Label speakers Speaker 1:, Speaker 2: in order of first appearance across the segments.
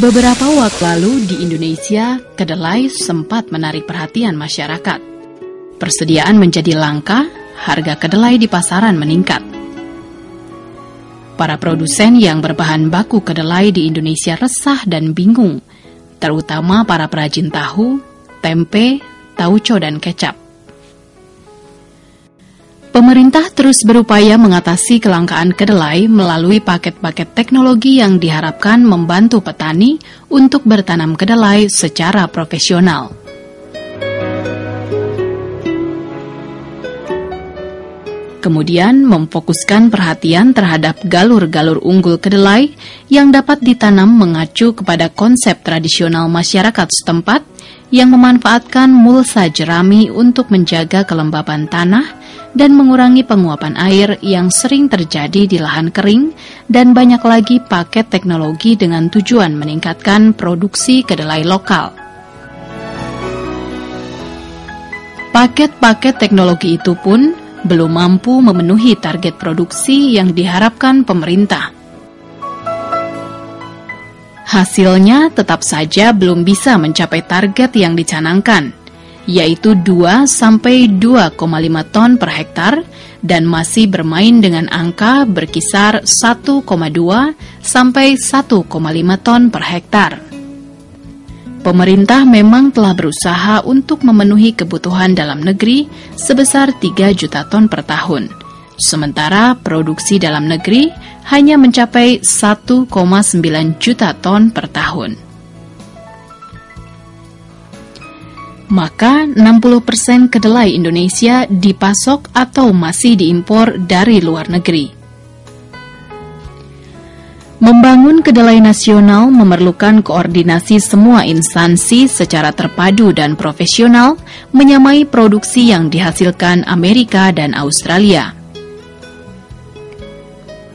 Speaker 1: Beberapa waktu lalu di Indonesia, kedelai sempat menarik perhatian masyarakat. Persediaan menjadi langka, harga kedelai di pasaran meningkat. Para produsen yang berbahan baku kedelai di Indonesia resah dan bingung, terutama para perajin tahu, tempe, tauco, dan kecap. Pemerintah terus berupaya mengatasi kelangkaan kedelai melalui paket-paket teknologi yang diharapkan membantu petani untuk bertanam kedelai secara profesional. Kemudian memfokuskan perhatian terhadap galur-galur unggul kedelai yang dapat ditanam mengacu kepada konsep tradisional masyarakat setempat yang memanfaatkan mulsa jerami untuk menjaga kelembaban tanah dan mengurangi penguapan air yang sering terjadi di lahan kering, dan banyak lagi paket teknologi dengan tujuan meningkatkan produksi kedelai lokal. Paket-paket teknologi itu pun belum mampu memenuhi target produksi yang diharapkan pemerintah. Hasilnya tetap saja belum bisa mencapai target yang dicanangkan, yaitu 2-2,5 ton per hektar, dan masih bermain dengan angka berkisar 1,2 sampai 1,5 ton per hektar. Pemerintah memang telah berusaha untuk memenuhi kebutuhan dalam negeri sebesar 3 juta ton per tahun, sementara produksi dalam negeri hanya mencapai 1,9 juta ton per tahun. Maka 60% kedelai Indonesia dipasok atau masih diimpor dari luar negeri. Membangun kedelai nasional memerlukan koordinasi semua instansi secara terpadu dan profesional, menyamai produksi yang dihasilkan Amerika dan Australia.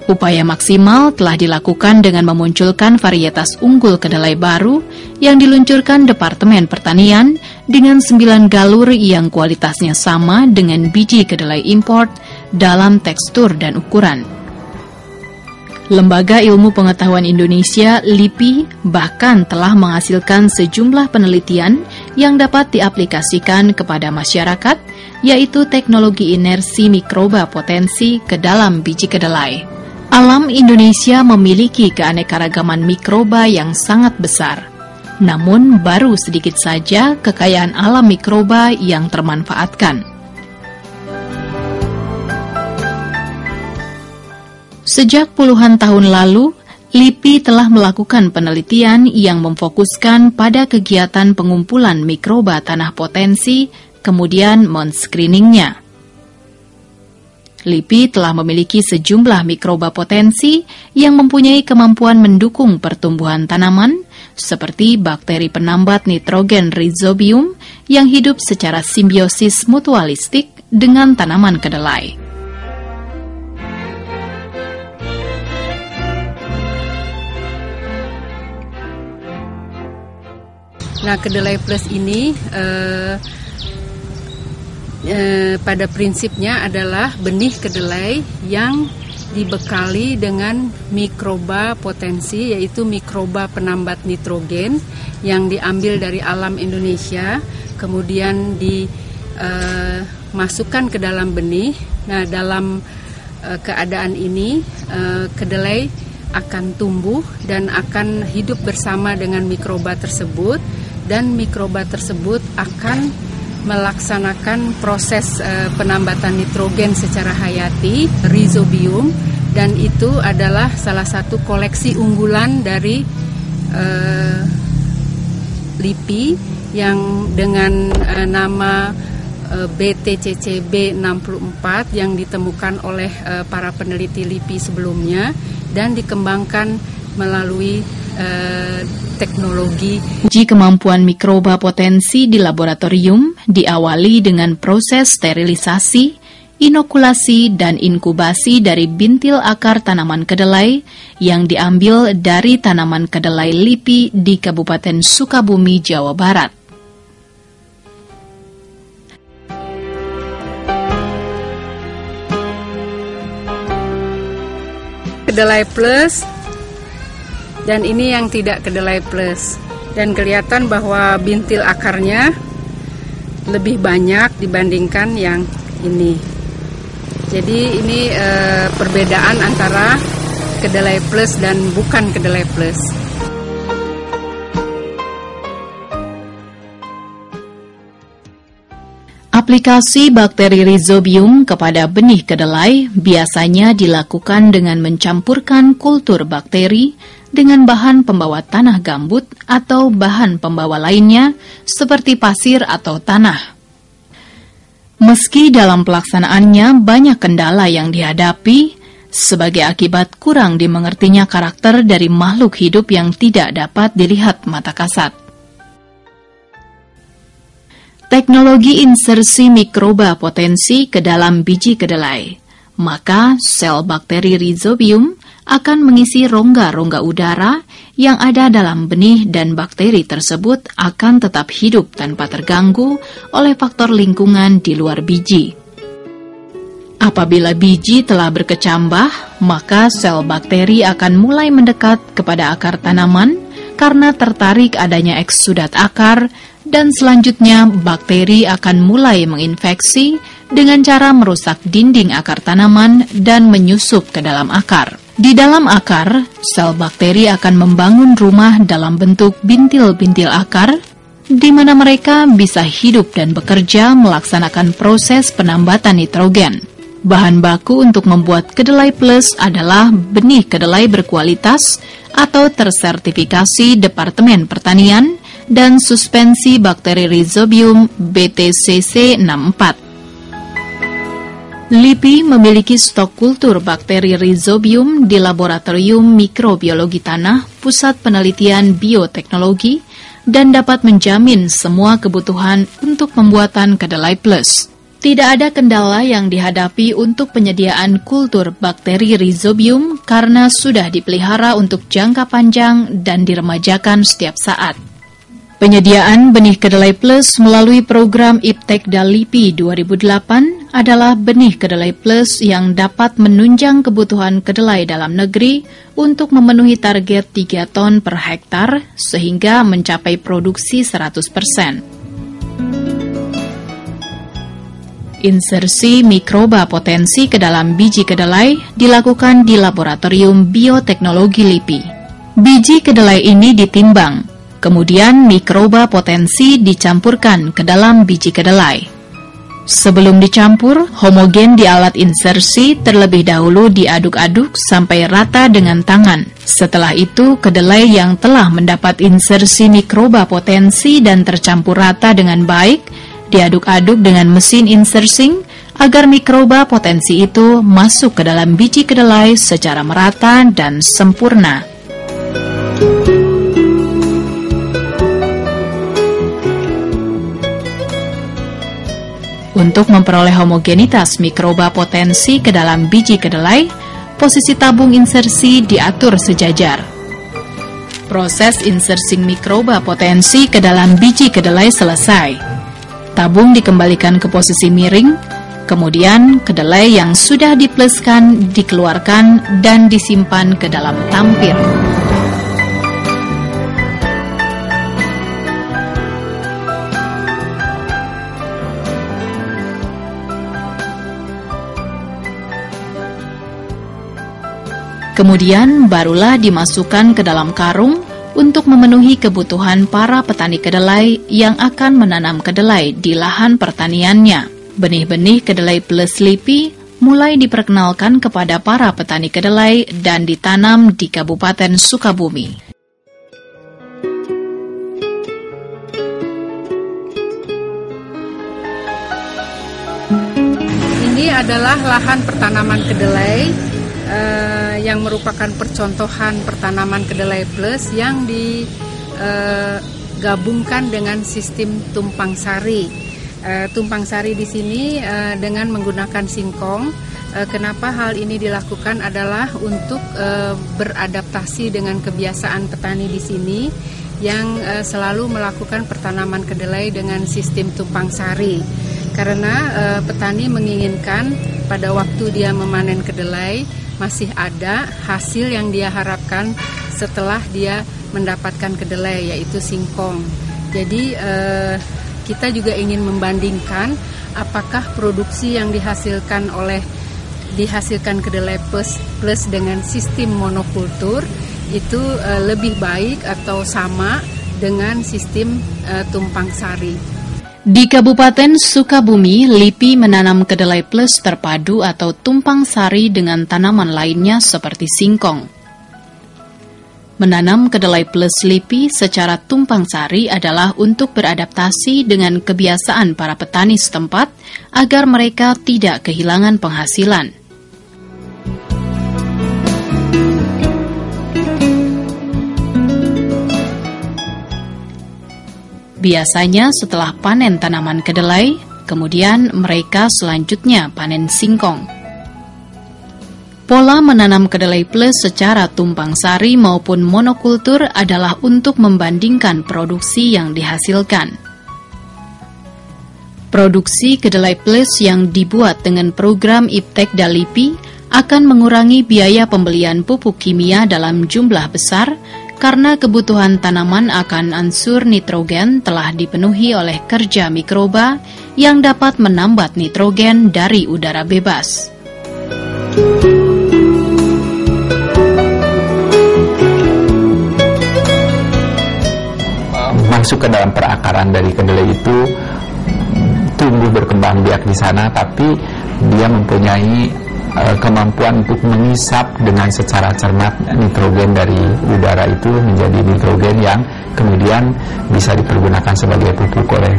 Speaker 1: Upaya maksimal telah dilakukan dengan memunculkan varietas unggul kedelai baru yang diluncurkan Departemen Pertanian dengan 9 galur yang kualitasnya sama dengan biji kedelai import dalam tekstur dan ukuran. Lembaga Ilmu Pengetahuan Indonesia, LIPI, bahkan telah menghasilkan sejumlah penelitian yang dapat diaplikasikan kepada masyarakat, yaitu teknologi inersi mikroba potensi ke dalam biji kedelai. Alam Indonesia memiliki keanekaragaman mikroba yang sangat besar, namun baru sedikit saja kekayaan alam mikroba yang termanfaatkan. Sejak puluhan tahun lalu, LIPI telah melakukan penelitian yang memfokuskan pada kegiatan pengumpulan mikroba tanah potensi, kemudian men-screeningnya. LIPI telah memiliki sejumlah mikroba potensi yang mempunyai kemampuan mendukung pertumbuhan tanaman, seperti bakteri penambat nitrogen Rhizobium yang hidup secara simbiosis mutualistik dengan tanaman kedelai.
Speaker 2: Nah, Kedelai Plus ini pada prinsipnya adalah benih kedelai yang dibekali dengan mikroba potensi, yaitu mikroba penambat nitrogen yang diambil dari alam Indonesia, kemudian dimasukkan ke dalam benih. Nah, dalam keadaan ini kedelai akan tumbuh dan akan hidup bersama dengan mikroba tersebut, dan mikroba tersebut akan melaksanakan proses penambatan nitrogen secara hayati, Rhizobium, dan itu adalah salah satu koleksi unggulan dari LIPI yang dengan nama BTCCB 64 yang ditemukan oleh para peneliti LIPI sebelumnya dan dikembangkan melalui teknologi.
Speaker 1: Uji kemampuan mikroba potensi di laboratorium diawali dengan proses sterilisasi, inokulasi, dan inkubasi dari bintil akar tanaman kedelai yang diambil dari tanaman kedelai LIPI di Kabupaten Sukabumi, Jawa Barat.
Speaker 2: Kedelai Plus Dan ini yang tidak kedelai plus. Dan kelihatan bahwa bintil akarnya lebih banyak dibandingkan yang ini. Jadi ini perbedaan antara kedelai plus dan bukan kedelai plus.
Speaker 1: Aplikasi bakteri Rhizobium kepada benih kedelai biasanya dilakukan dengan mencampurkan kultur bakteri dengan bahan pembawa tanah gambut atau bahan pembawa lainnya seperti pasir atau tanah. Meski dalam pelaksanaannya banyak kendala yang dihadapi sebagai akibat kurang dimengertinya karakter dari makhluk hidup yang tidak dapat dilihat mata kasat. Teknologi insersi mikroba potensi ke dalam biji kedelai, maka sel bakteri Rhizobium akan mengisi rongga-rongga udara yang ada dalam benih dan bakteri tersebut akan tetap hidup tanpa terganggu oleh faktor lingkungan di luar biji. Apabila biji telah berkecambah, maka sel bakteri akan mulai mendekat kepada akar tanaman karena tertarik adanya eksudat akar, dan selanjutnya bakteri akan mulai menginfeksi dengan cara merusak dinding akar tanaman dan menyusup ke dalam akar. Di dalam akar, sel bakteri akan membangun rumah dalam bentuk bintil-bintil akar, di mana mereka bisa hidup dan bekerja melaksanakan proses penambatan nitrogen. Bahan baku untuk membuat kedelai plus adalah benih kedelai berkualitas atau tersertifikasi Departemen Pertanian dan suspensi bakteri Rhizobium BTCC 64. LIPI memiliki stok kultur bakteri Rhizobium di Laboratorium Mikrobiologi Tanah Pusat Penelitian Bioteknologi dan dapat menjamin semua kebutuhan untuk pembuatan kedelai plus. Tidak ada kendala yang dihadapi untuk penyediaan kultur bakteri Rhizobium karena sudah dipelihara untuk jangka panjang dan diremajakan setiap saat. Penyediaan benih kedelai plus melalui program Iptekda LIPI 2008 adalah benih kedelai plus yang dapat menunjang kebutuhan kedelai dalam negeri untuk memenuhi target 3 ton per hektar sehingga mencapai produksi 100%. Insersi mikroba potensi ke dalam biji kedelai dilakukan di Laboratorium Bioteknologi LIPI. Biji kedelai ini ditimbang. Kemudian mikroba potensi dicampurkan ke dalam biji kedelai. Sebelum dicampur, homogen di alat insersi terlebih dahulu diaduk-aduk sampai rata dengan tangan. Setelah itu, kedelai yang telah mendapat insersi mikroba potensi dan tercampur rata dengan baik, diaduk-aduk dengan mesin insersing agar mikroba potensi itu masuk ke dalam biji kedelai secara merata dan sempurna. Untuk memperoleh homogenitas mikroba potensi ke dalam biji kedelai, posisi tabung insersi diatur sejajar. Proses insersing mikroba potensi ke dalam biji kedelai selesai. Tabung dikembalikan ke posisi miring, kemudian kedelai yang sudah dipleskan dikeluarkan dan disimpan ke dalam tampir. Kemudian barulah dimasukkan ke dalam karung untuk memenuhi kebutuhan para petani kedelai yang akan menanam kedelai di lahan pertaniannya. Benih-benih kedelai plus LIPI mulai diperkenalkan kepada para petani kedelai dan ditanam di Kabupaten Sukabumi.
Speaker 2: Ini adalah lahan pertanaman kedelai yang merupakan percontohan pertanaman kedelai plus yang digabungkan dengan sistem tumpang sari. Tumpang sari di sini dengan menggunakan singkong. Kenapa hal ini dilakukan adalah untuk beradaptasi dengan kebiasaan petani di sini yang selalu melakukan pertanaman kedelai dengan sistem tumpang sari. Karena petani menginginkan pada waktu dia memanen kedelai masih ada hasil yang dia harapkan setelah dia mendapatkan kedelai, yaitu singkong. Jadi kita juga ingin membandingkan apakah produksi yang dihasilkan kedelai plus dengan sistem monokultur itu lebih baik atau sama dengan sistem tumpang sari.
Speaker 1: Di Kabupaten Sukabumi, LIPI menanam kedelai plus terpadu atau tumpang sari dengan tanaman lainnya seperti singkong. Menanam kedelai plus LIPI secara tumpang sari adalah untuk beradaptasi dengan kebiasaan para petani setempat agar mereka tidak kehilangan penghasilan. Biasanya setelah panen tanaman kedelai, kemudian mereka selanjutnya panen singkong. Pola menanam kedelai plus secara tumpang sari maupun monokultur adalah untuk membandingkan produksi yang dihasilkan. Produksi kedelai plus yang dibuat dengan program IPTEK dan LIPI akan mengurangi biaya pembelian pupuk kimia dalam jumlah besar karena kebutuhan tanaman akan unsur nitrogen telah dipenuhi oleh kerja mikroba yang dapat menambat nitrogen dari udara bebas.
Speaker 3: Masuk ke dalam perakaran dari kedelai itu tumbuh berkembang biak di sana, tapi dia mempunyai kemampuan untuk mengisap dengan secara cermat nitrogen dari udara itu menjadi nitrogen yang kemudian bisa dipergunakan sebagai pupuk oleh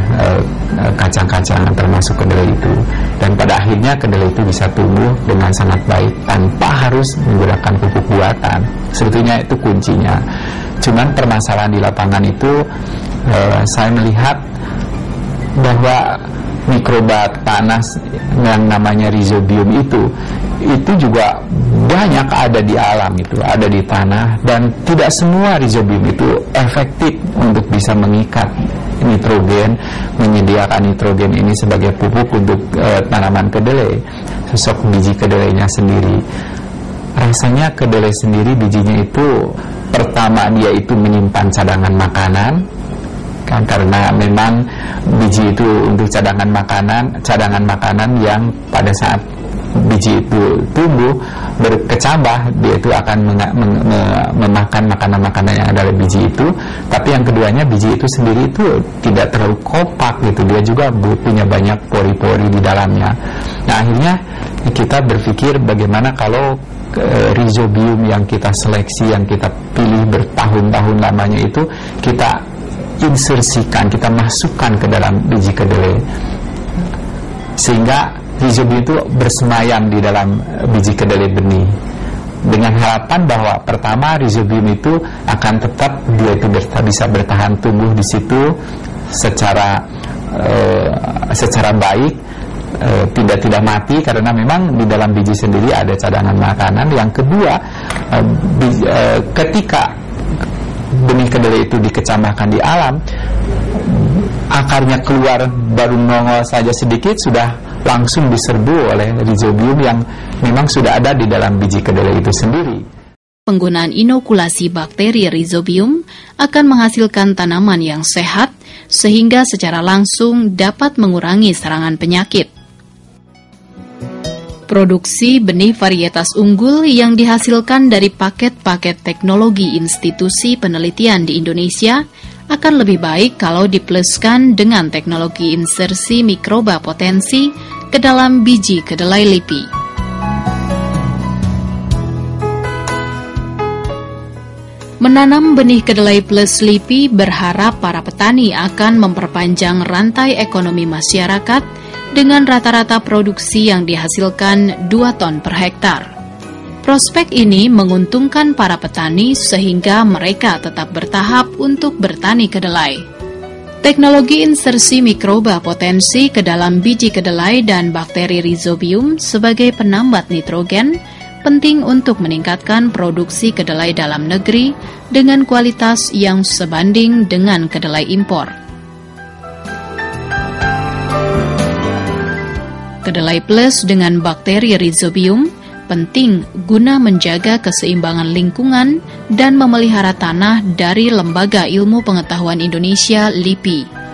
Speaker 3: kacang-kacangan termasuk kedelai itu. Dan pada akhirnya kedelai itu bisa tumbuh dengan sangat baik tanpa harus menggunakan pupuk buatan. Sebetulnya itu kuncinya. Cuman permasalahan di lapangan itu saya melihat bahwa mikroba tanah yang namanya rhizobium itu juga banyak ada di alam, itu ada di tanah, dan tidak semua rhizobium itu efektif untuk bisa mengikat nitrogen, menyediakan nitrogen ini sebagai pupuk untuk tanaman kedelai. Sosok biji kedelainya sendiri, rasanya kedelai sendiri bijinya itu pertama dia itu menyimpan cadangan makanan, kan, karena memang biji itu untuk cadangan makanan yang pada saat biji itu tumbuh berkecambah, dia itu akan memakan makanan-makanan yang ada di biji itu. Tapi yang keduanya, biji itu sendiri itu tidak terlalu kompak gitu, dia juga punya banyak pori-pori di dalamnya. Nah, akhirnya kita berpikir bagaimana kalau rhizobium yang kita seleksi, yang kita pilih bertahun-tahun lamanya itu kita insersikan, kita masukkan ke dalam biji kedelai, sehingga rhizobium itu bersemayam di dalam biji kedelai benih, dengan harapan bahwa pertama rhizobium itu akan tetap dia itu bisa bertahan tumbuh di situ secara baik, tidak mati, karena memang di dalam biji sendiri ada cadangan makanan. Yang kedua, ketika benih kedelai itu dikecambahkan di alam, akarnya keluar baru nongol saja sedikit sudah langsung diserbu oleh rhizobium yang memang sudah ada di dalam biji kedelai itu sendiri.
Speaker 1: Penggunaan inokulasi bakteri rhizobium akan menghasilkan tanaman yang sehat sehingga secara langsung dapat mengurangi serangan penyakit. Produksi benih varietas unggul yang dihasilkan dari paket-paket teknologi institusi penelitian di Indonesia akan lebih baik kalau dipluskan dengan teknologi insersi mikroba potensi ke dalam biji kedelai LIPI. Menanam benih kedelai plus LIPI berharap para petani akan memperpanjang rantai ekonomi masyarakat dengan rata-rata produksi yang dihasilkan 2 ton per hektar. Prospek ini menguntungkan para petani sehingga mereka tetap bertahap untuk bertani kedelai. Teknologi insersi mikroba potensi ke dalam biji kedelai dan bakteri rhizobium sebagai penambat nitrogen penting untuk meningkatkan produksi kedelai dalam negeri dengan kualitas yang sebanding dengan kedelai impor. Kedelai plus dengan bakteri rhizobium penting guna menjaga keseimbangan lingkungan dan memelihara tanah dari Lembaga Ilmu Pengetahuan Indonesia LIPI.